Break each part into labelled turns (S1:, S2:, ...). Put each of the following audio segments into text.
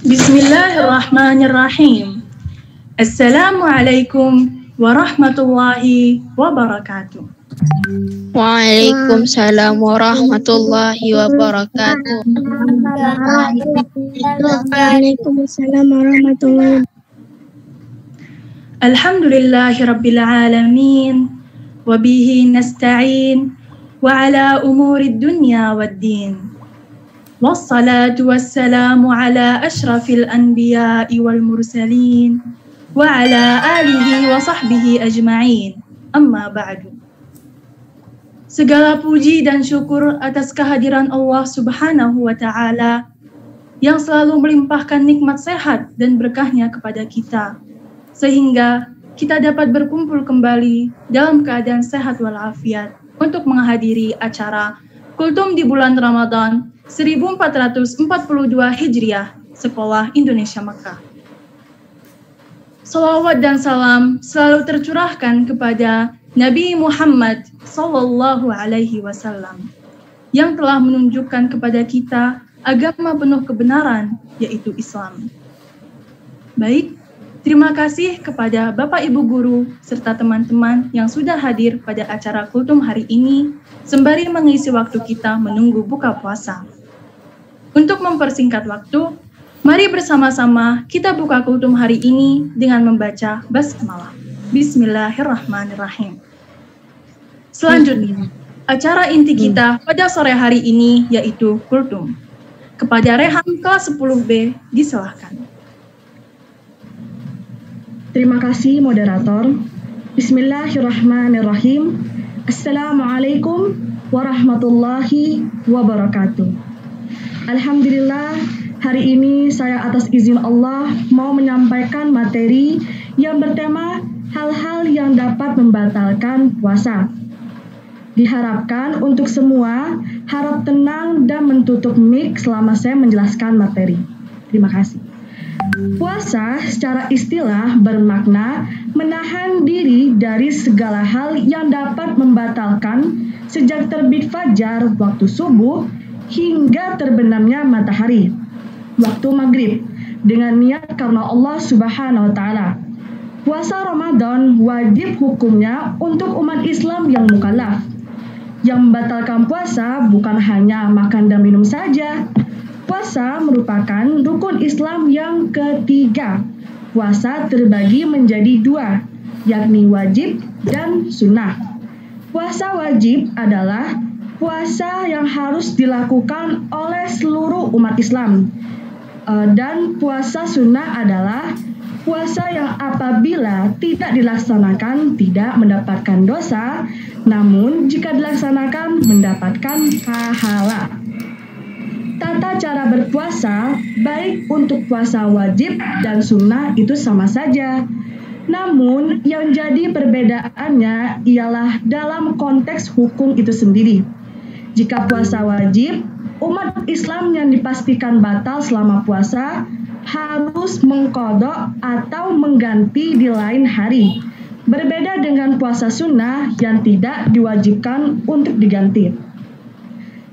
S1: Bismillahirrahmanirrahim. Assalamualaikum warahmatullahi wabarakatuh.
S2: Waalaikumsalam warahmatullahi wabarakatuh.
S3: Waalaikumsalam warahmatullahi wabarakatuh.
S1: Alhamdulillahirabbil alamin wa bihi nasta'in wa ala umurid dunya waddin. Wassalatu wassalamu ala asyrafil anbiya'i wal mursalin wa ala alihi wa sahbihi ajma'in. Amma ba'du. Segala puji dan syukur atas kehadiran Allah Subhanahu wa Ta'ala yang selalu melimpahkan nikmat sehat dan berkahnya kepada kita, sehingga kita dapat berkumpul kembali dalam keadaan sehat walafiat untuk menghadiri acara Kultum di bulan Ramadan 1442 Hijriah Sekolah Indonesia Mekah. Salawat dan salam selalu tercurahkan kepada Nabi Muhammad Sallallahu Alaihi Wasallam yang telah menunjukkan kepada kita agama penuh kebenaran, yaitu Islam. Baik, terima kasih kepada Bapak Ibu Guru serta teman-teman yang sudah hadir pada acara Kultum hari ini sembari mengisi waktu kita menunggu buka puasa. Untuk mempersingkat waktu, mari bersama-sama kita buka Kultum hari ini dengan membaca basmalah. Bismillahirrahmanirrahim. Selanjutnya, acara inti kita pada sore hari ini yaitu Kultum. Kepada Rehan kelas 10B, disilahkan.
S4: Terima kasih moderator. Bismillahirrahmanirrahim. Assalamualaikum warahmatullahi wabarakatuh. Alhamdulillah, hari ini saya atas izin Allah mau menyampaikan materi yang bertema hal-hal yang dapat membatalkan puasa. Diharapkan untuk semua harap tenang dan menutup mic selama saya menjelaskan materi. Terima kasih. Puasa secara istilah bermakna menahan diri dari segala hal yang dapat membatalkan sejak terbit fajar waktu subuh hingga terbenamnya matahari waktu maghrib dengan niat karena Allah Subhanahu wa Ta'ala. Puasa Ramadan wajib hukumnya untuk umat Islam yang mukallaf. Yang membatalkan puasa bukan hanya makan dan minum saja. Puasa merupakan rukun Islam yang ketiga. Puasa terbagi menjadi dua, yakni wajib dan sunnah. Puasa wajib adalah puasa yang harus dilakukan oleh seluruh umat Islam. Dan puasa sunnah adalah puasa yang apabila tidak dilaksanakan tidak mendapatkan dosa, namun jika dilaksanakan mendapatkan pahala. Tata cara berpuasa, baik untuk puasa wajib dan sunnah itu sama saja. Namun, yang jadi perbedaannya ialah dalam konteks hukum itu sendiri. Jika puasa wajib, umat Islam yang dipastikan batal selama puasa harus mengqadha atau mengganti di lain hari. Berbeda dengan puasa sunnah yang tidak diwajibkan untuk diganti.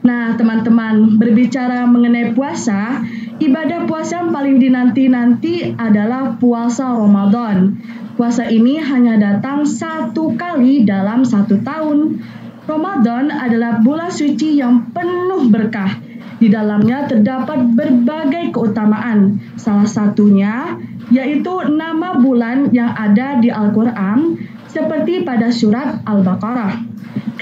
S4: Nah, teman-teman, berbicara mengenai puasa, ibadah puasa yang paling dinanti-nanti adalah puasa Ramadan. Puasa ini hanya datang satu kali dalam satu tahun. Ramadan adalah bulan suci yang penuh berkah. Di dalamnya terdapat berbagai keutamaan. Salah satunya yaitu nama bulan yang ada di Al-Quran seperti pada surat Al-Baqarah.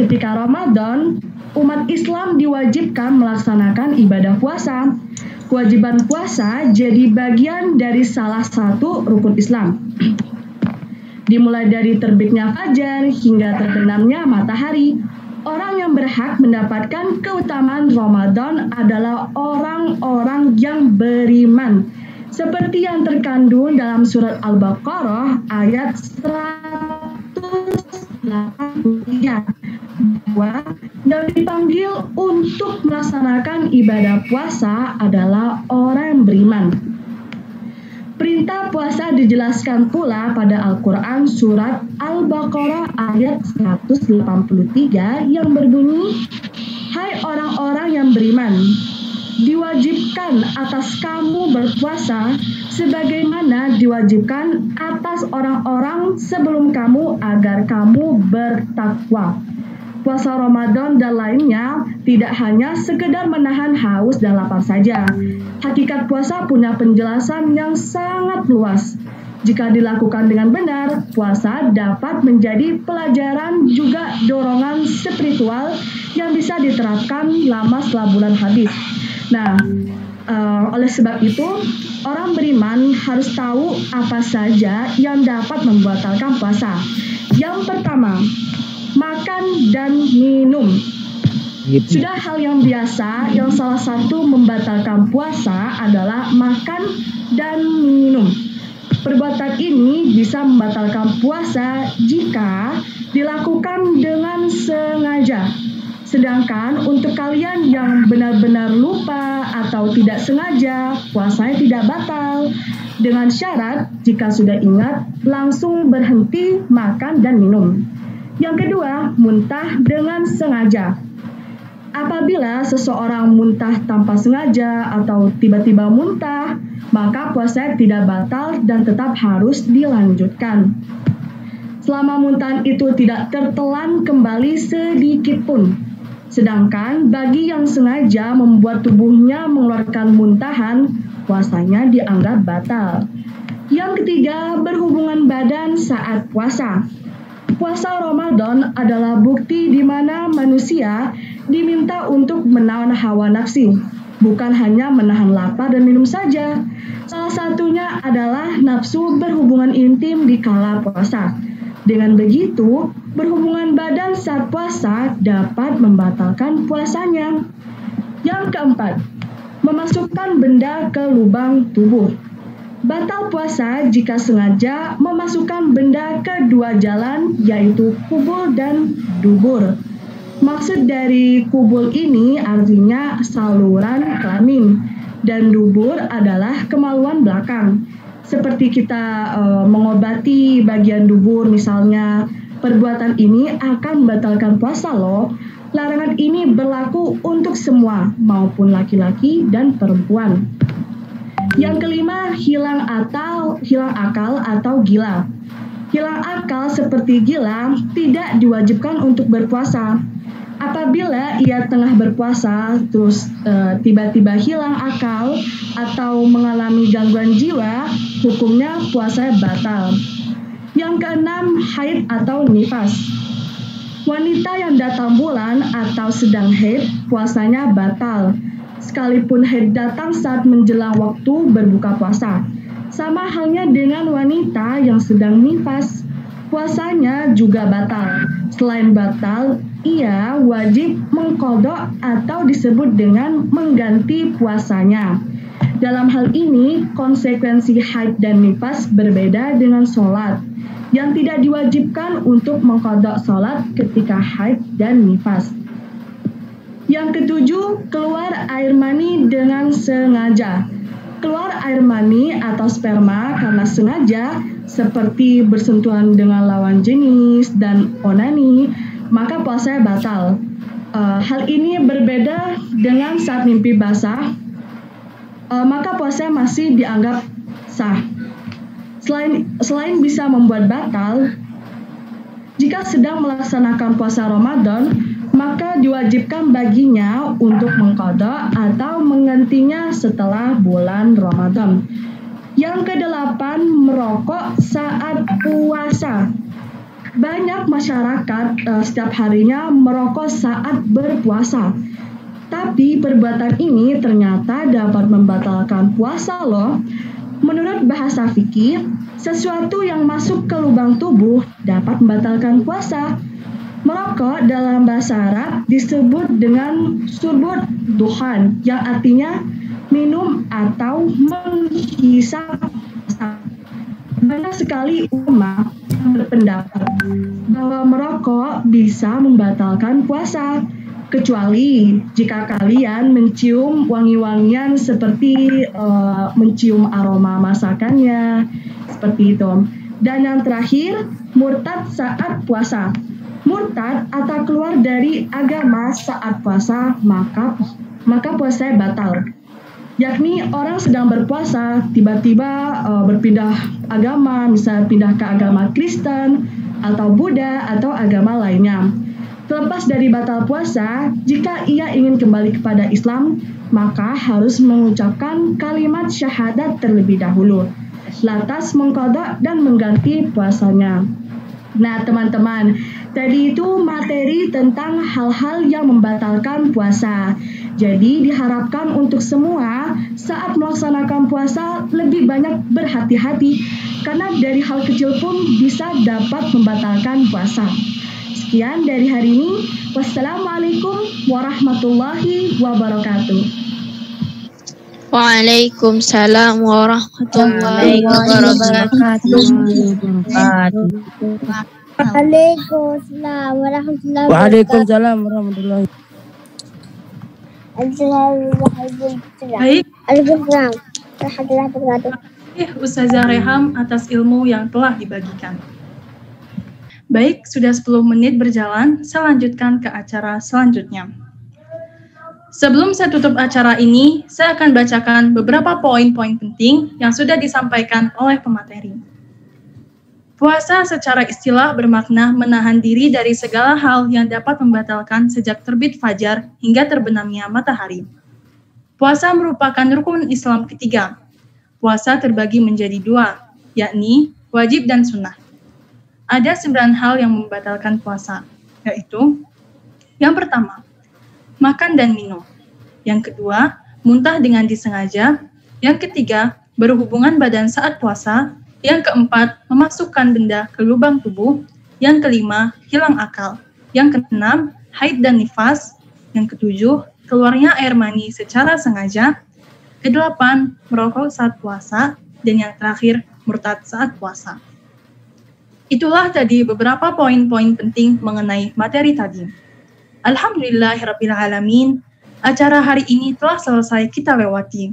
S4: Ketika Ramadan, umat Islam diwajibkan melaksanakan ibadah puasa. Kewajiban puasa jadi bagian dari salah satu rukun Islam. Dimulai dari terbitnya fajar hingga terbenamnya matahari. Orang yang berhak mendapatkan keutamaan Ramadan adalah orang-orang yang beriman. Seperti yang terkandung dalam surat Al-Baqarah ayat 183. Bahwa yang dipanggil untuk melaksanakan ibadah puasa adalah orang yang beriman. Perintah puasa dijelaskan pula pada Al-Quran surat Al-Baqarah ayat 183 yang berbunyi, "Hai orang-orang yang beriman, diwajibkan atas kamu berpuasa sebagaimana diwajibkan atas orang-orang sebelum kamu agar kamu bertakwa. Puasa Ramadan dan lainnya tidak hanya sekedar menahan haus dan lapar saja. Hakikat puasa punya penjelasan yang sangat luas. Jika dilakukan dengan benar, puasa dapat menjadi pelajaran juga dorongan spiritual yang bisa diterapkan lama setelah bulan habis. Nah, oleh sebab itu, orang beriman harus tahu apa saja yang dapat membatalkan puasa. Yang pertama, makan dan minum. Sudah hal yang biasa yang salah satu membatalkan puasa adalah makan dan minum. Perbuatan ini bisa membatalkan puasa jika dilakukan dengan sengaja. Sedangkan untuk kalian yang benar-benar lupa atau tidak sengaja, puasanya tidak batal. Dengan syarat, jika sudah ingat, langsung berhenti makan dan minum. Yang kedua, muntah dengan sengaja. Apabila seseorang muntah tanpa sengaja atau tiba-tiba muntah, maka puasa tidak batal dan tetap harus dilanjutkan. Selama muntahan itu tidak tertelan kembali sedikit pun. Sedangkan bagi yang sengaja membuat tubuhnya mengeluarkan muntahan, puasanya dianggap batal. Yang ketiga, berhubungan badan saat puasa. Puasa Ramadan adalah bukti di mana manusia diminta untuk menahan hawa nafsu, bukan hanya menahan lapar dan minum saja. Salah satunya adalah nafsu berhubungan intim di kala puasa. Dengan begitu, berhubungan badan saat puasa dapat membatalkan puasanya. Yang keempat, memasukkan benda ke lubang tubuh. Batal puasa jika sengaja memasukkan benda ke dua jalan, yaitu kubul dan dubur. Maksud dari kubul ini artinya saluran kelamin, dan dubur adalah kemaluan belakang. Seperti kita mengobati bagian dubur misalnya, perbuatan ini akan membatalkan puasa loh. Larangan ini berlaku untuk semua, maupun laki-laki dan perempuan. Yang kelima, hilang akal atau gila. Hilang akal seperti gila tidak diwajibkan untuk berpuasa. Apabila ia tengah berpuasa terus tiba-tiba hilang akal atau mengalami gangguan jiwa, hukumnya puasa batal. Yang keenam, haid atau nifas. Wanita yang datang bulan atau sedang haid, puasanya batal. Sekalipun haid datang saat menjelang waktu berbuka puasa. Sama halnya dengan wanita yang sedang nifas, puasanya juga batal. Selain batal, ia wajib mengqadha atau disebut dengan mengganti puasanya. Dalam hal ini, konsekuensi haid dan nifas berbeda dengan sholat, yang tidak diwajibkan untuk mengqadha sholat ketika haid dan nifas. Yang ketujuh, keluar air mani dengan sengaja. Keluar air mani atau sperma karena sengaja, seperti bersentuhan dengan lawan jenis dan onani, maka puasanya batal. Hal ini berbeda dengan saat mimpi basah, maka puasanya masih dianggap sah. Selain bisa membuat batal, jika sedang melaksanakan puasa Ramadan, maka diwajibkan baginya untuk mengqadha atau menggantinya setelah bulan Ramadan. Yang kedelapan, merokok saat puasa. Banyak masyarakat setiap harinya merokok saat berpuasa. Tapi perbuatan ini ternyata dapat membatalkan puasa loh. Menurut bahasa fikih, sesuatu yang masuk ke lubang tubuh dapat membatalkan puasa. Merokok dalam bahasa Arab disebut dengan surbut duhan, yang artinya minum atau menghisap. Banyak sekali ulama yang berpendapat bahwa merokok bisa membatalkan puasa, kecuali jika kalian mencium wangi-wangian seperti mencium aroma masakannya, seperti itu. Dan yang terakhir, murtad saat puasa. murtad atau keluar dari agama saat puasa, maka puasanya batal. Yakni orang sedang berpuasa tiba-tiba berpindah agama, misalnya pindah ke agama Kristen atau Buddha atau agama lainnya. Terlepas dari batal puasa, jika ia ingin kembali kepada Islam, maka harus mengucapkan kalimat syahadat terlebih dahulu, lantas mengqadha dan mengganti puasanya. Nah teman-teman, tadi itu materi tentang hal-hal yang membatalkan puasa. Jadi diharapkan untuk semua saat melaksanakan puasa lebih banyak berhati-hati, karena dari hal kecil pun bisa dapat membatalkan puasa. Sekian dari hari ini. Wassalamualaikum warahmatullahi wabarakatuh.
S2: Waalaikumsalam warahmatullahi wabarakatuh.
S3: Waalaikumsalam warahmatullahi wabarakatuh.
S5: Waalaikumsalam warahmatullahi
S1: Baik,
S3: Waalaikumsalam warahmatullahi wabarakatuh.
S1: Ustazah Reham atas ilmu yang telah dibagikan. Baik, sudah 10 menit berjalan, saya lanjutkan ke acara selanjutnya. Sebelum saya tutup acara ini, saya akan bacakan beberapa poin-poin penting yang sudah disampaikan oleh pemateri. Puasa secara istilah bermakna menahan diri dari segala hal yang dapat membatalkan sejak terbit fajar hingga terbenamnya matahari. Puasa merupakan rukun Islam ketiga. Puasa terbagi menjadi 2, yakni wajib dan sunnah. Ada 9 hal yang membatalkan puasa, yaitu yang pertama, makan dan minum. Yang kedua, muntah dengan disengaja. Yang ketiga, berhubungan badan saat puasa. Yang keempat, memasukkan benda ke lubang tubuh. Yang kelima, hilang akal. Yang keenam, haid dan nifas. Yang ketujuh, keluarnya air mani secara sengaja. Kedelapan, merokok saat puasa. Dan yang terakhir, murtad saat puasa. Itulah tadi beberapa poin-poin penting mengenai materi tadi. Alhamdulillahirrabbilalamin, acara hari ini telah selesai kita lewati.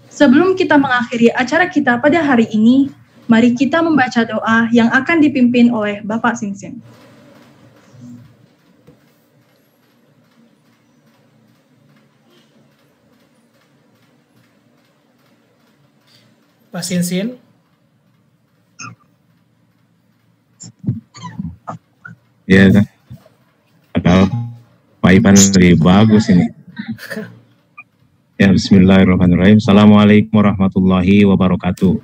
S1: Sebelum kita mengakhiri acara kita pada hari ini, mari kita membaca doa yang akan dipimpin oleh Bapak Sinsin.
S6: Pak Sinsin.
S7: Ya, padahal Pak Ipan lebih bagus ini. Ya, bismillahirrahmanirrahim. Assalamualaikum warahmatullahi wabarakatuh.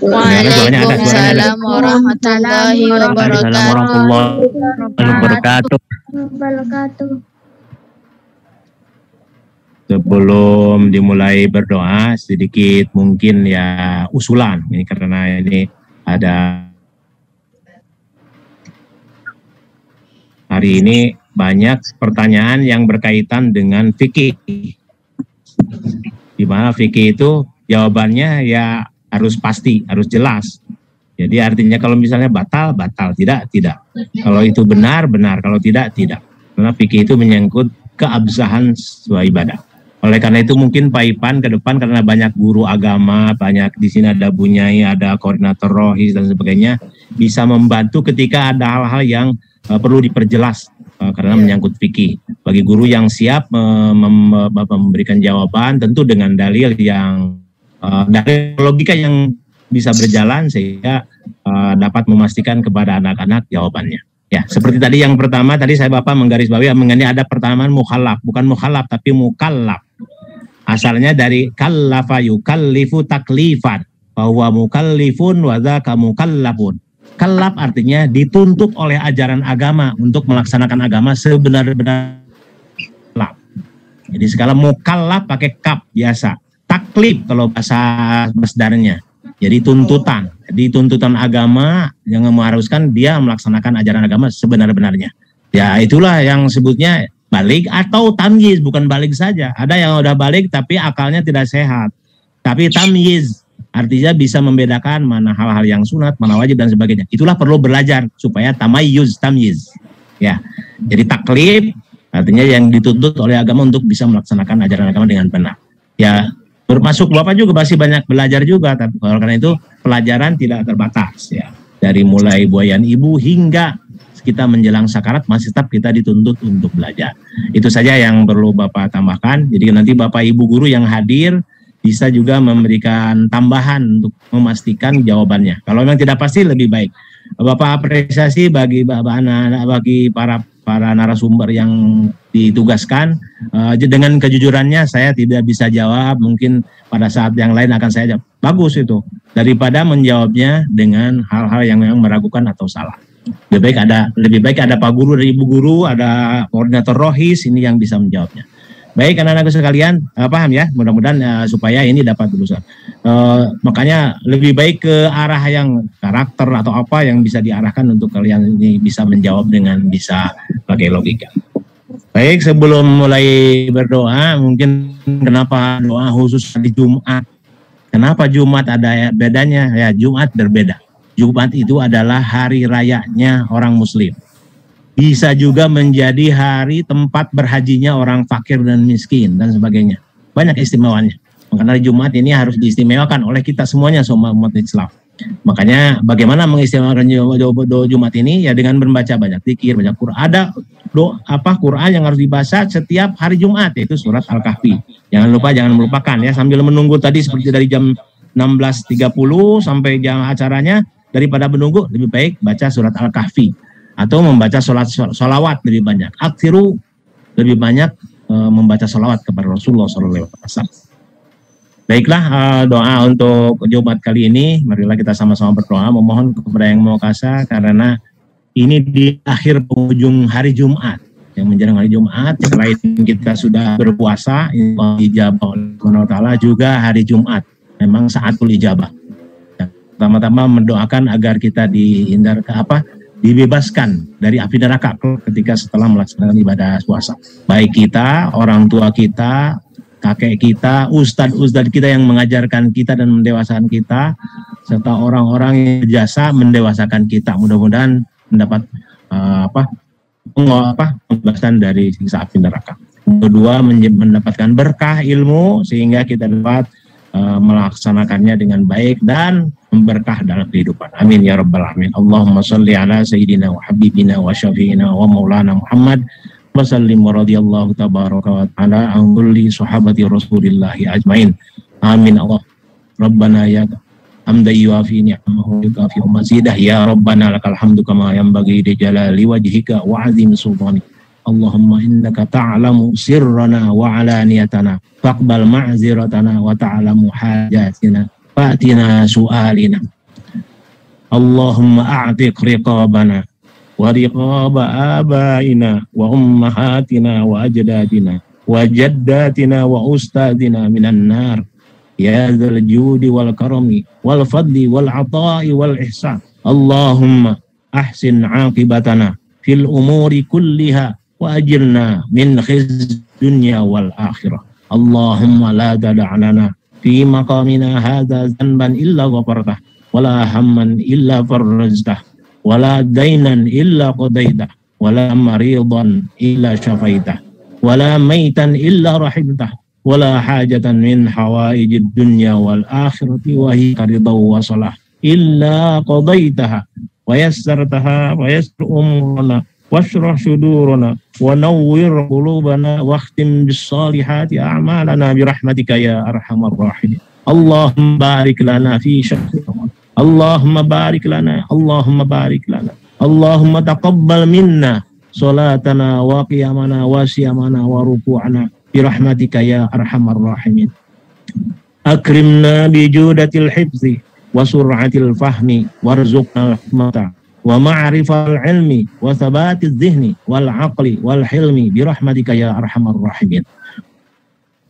S2: Waalaikumsalam warahmatullahi
S3: Wabarakatuh.
S7: Sebelum dimulai berdoa, sedikit mungkin ya usulan. Ini karena ini ada hari ini banyak pertanyaan yang berkaitan dengan fikih. Di mana fikih itu jawabannya ya harus pasti, harus jelas. Jadi artinya kalau misalnya batal, batal, tidak, tidak. Kalau itu benar, benar. Kalau tidak, tidak. Karena fikih itu menyangkut keabsahan sebuah ibadah. Oleh karena itu mungkin Pak Ipan ke depan karena banyak guru agama, banyak di sini ada Bunyai, ada koordinator rohis dan sebagainya, bisa membantu ketika ada hal-hal yang perlu diperjelas karena menyangkut fikih. Bagi guru yang siap memberikan jawaban, tentu dengan dalil yang dari logika yang bisa berjalan sehingga dapat memastikan kepada anak-anak jawabannya. Ya, seperti tadi yang pertama, tadi saya Bapak menggarisbawahi mengenai ada pertama mukhalaf, bukan mukhalaf tapi mukallaf. Asalnya dari kallafa yukallifu taklifan, bahwa mukallifun wa dzaka mukallafun. Kallaf artinya dituntut oleh ajaran agama untuk melaksanakan agama sebenar-benar. Jadi segala mukallaf pakai kaf biasa. Taklif kalau bahasa masdarnya. Jadi tuntutan. Jadi tuntutan agama yang mengharuskan dia melaksanakan ajaran agama sebenar-benarnya. Ya itulah yang sebutnya balik atau tamyiz, bukan balik saja. Ada yang udah balik tapi akalnya tidak sehat. Tapi tamyiz artinya bisa membedakan mana hal-hal yang sunat, mana wajib dan sebagainya. Itulah perlu belajar supaya tamayyuz, tamyiz. Ya. Jadi taklif artinya yang dituntut oleh agama untuk bisa melaksanakan ajaran agama dengan benar. Ya, termasuk Bapak juga masih banyak belajar juga, tapi karena itu pelajaran tidak terbatas ya. Dari mulai buayan ibu hingga kita menjelang sakarat masih tetap kita dituntut untuk belajar. Itu saja yang perlu Bapak tambahkan. Jadi nanti Bapak Ibu guru yang hadir bisa juga memberikan tambahan untuk memastikan jawabannya. Kalau memang tidak pasti lebih baik. Bapak apresiasi bagi para narasumber yang ditugaskan. Dengan kejujurannya saya tidak bisa jawab, mungkin pada saat yang lain akan saya jawab. Bagus itu, daripada menjawabnya dengan hal-hal yang memang meragukan atau salah. Lebih baik ada Pak Guru dari Ibu Guru, ada koordinator Rohis ini yang bisa menjawabnya. Baik anak-anakku sekalian, paham ya? Mudah-mudahan supaya ini dapat diluluskan. Makanya lebih baik ke arah yang karakter atau apa yang bisa diarahkan untuk kalian ini bisa menjawab dengan bisa pakai logika. Baik, sebelum mulai berdoa, mungkin kenapa doa khusus di Jumat? Kenapa Jumat ada bedanya? Ya, Jumat berbeda. Jumat itu adalah hari rayanya orang Muslim. Bisa juga menjadi hari tempat berhajinya orang fakir dan miskin dan sebagainya. Banyak istimewanya. Makanya hari Jumat ini harus diistimewakan oleh kita semuanya, semua umat Islam. Makanya bagaimana mengistimewakan Jumat ini? Ya dengan membaca banyak zikir, banyak Quran. Ada Quran yang harus dibaca setiap hari Jumat, yaitu surat Al-Kahfi. Jangan melupakan ya, sambil menunggu tadi seperti dari jam 16.30 sampai jam acaranya, daripada menunggu lebih baik baca surat Al-Kahfi atau membaca sholawat lebih banyak. Aksiru lebih banyak membaca sholawat kepada Rasulullah SAW. Baiklah, doa untuk Jumat kali ini, marilah kita sama-sama berdoa, memohon kepada Yang Maha Kuasa, karena ini di akhir penghujung hari Jumat, yang menjelang hari Jumat, selain kita sudah berpuasa, ijabah oleh Allah juga hari Jumat, memang saatul ijabah. Pertama-tama mendoakan agar kita dibebaskan dari api neraka ketika setelah melaksanakan ibadah puasa. Baik kita, orang tua kita, kakek kita, ustadz kita yang mengajarkan kita dan mendewasakan kita, serta orang-orang yang berjasa mendewasakan kita. Mudah-mudahan mendapat pembebasan dari siksa api neraka. Kedua, mendapatkan berkah ilmu sehingga kita dapat melaksanakannya dengan baik dan berkah dalam kehidupan. Amin ya rabbal alamin. Allahumma shalli ala sayyidina wa habibina wa syafi'ina wa maulana Muhammad wa sallim wa radiyallahu tabaraka wa ta'ala an kulli sahabati rasulillahi ajmain. Amin. Allah Rabbana ya hamda yuafi ni'amahu yukafi mazidah ya Rabbana lakal hamdu kama yanbaghi li jalali wajhika wa azim sultanik. Allahumma innaka ta'lamu sirrana wa alaniyatana faqbal ma'ziratana wa ta'lamu hajatina fa'tina su'alina. Allahumma a'tiq riqabana wa riqaba abaina wa ummahatina wa ajdadina wa jaddatina wa ustadina minan nar ya dzal judi wal karami wal fadli wal ata'i wal ihsan. Allahumma ahsin aqibatana fil umuri kulliha wa ajirna min khizyi dunya wal akhirah. Allahumma la tada' lana fi maqamina hadza dhanban illa ghafartah wala hamman illa farajtah wala dainan illa qadaitah wala maridan illa syafaitah wala maitan illa rahimtah wala hajatan min hawaijid dunya wal akhirati wa hiya ridha wa salah illa qadaitaha wa yassartaha wa yassir umurana washrah syudurana wa nawwir qulubana wakhtim bis salihati a'malana bi rahmatika ya arhamar rahimin. Allahumma barik lana fi syahri Ramadan. Allahumma barik lana, Allahumma barik lana. Allahumma taqabbal minna salatana wa qiyamana wa siyamana wa ruku'ana bi rahmatika ya arhamar rahimin. Akrimna bi judatil hifzi wa sur'atil fahmi warzuqna al-hikmata wa ma'rifal ilmi wa thabatiz zihni wal aqli wal hilmi bi rahmatika ya arhamar rahimin.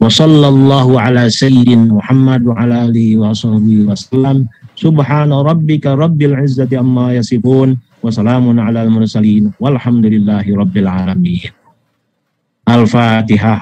S7: Wa sallallahu ala sayyidina Muhammad wa ala alihi wa sahbihi wasallam. Subhana rabbika rabbil izzati amma yasifun wa salamun ala al-mursalin walhamdulillahi rabbil alamin. Al-Fatihah.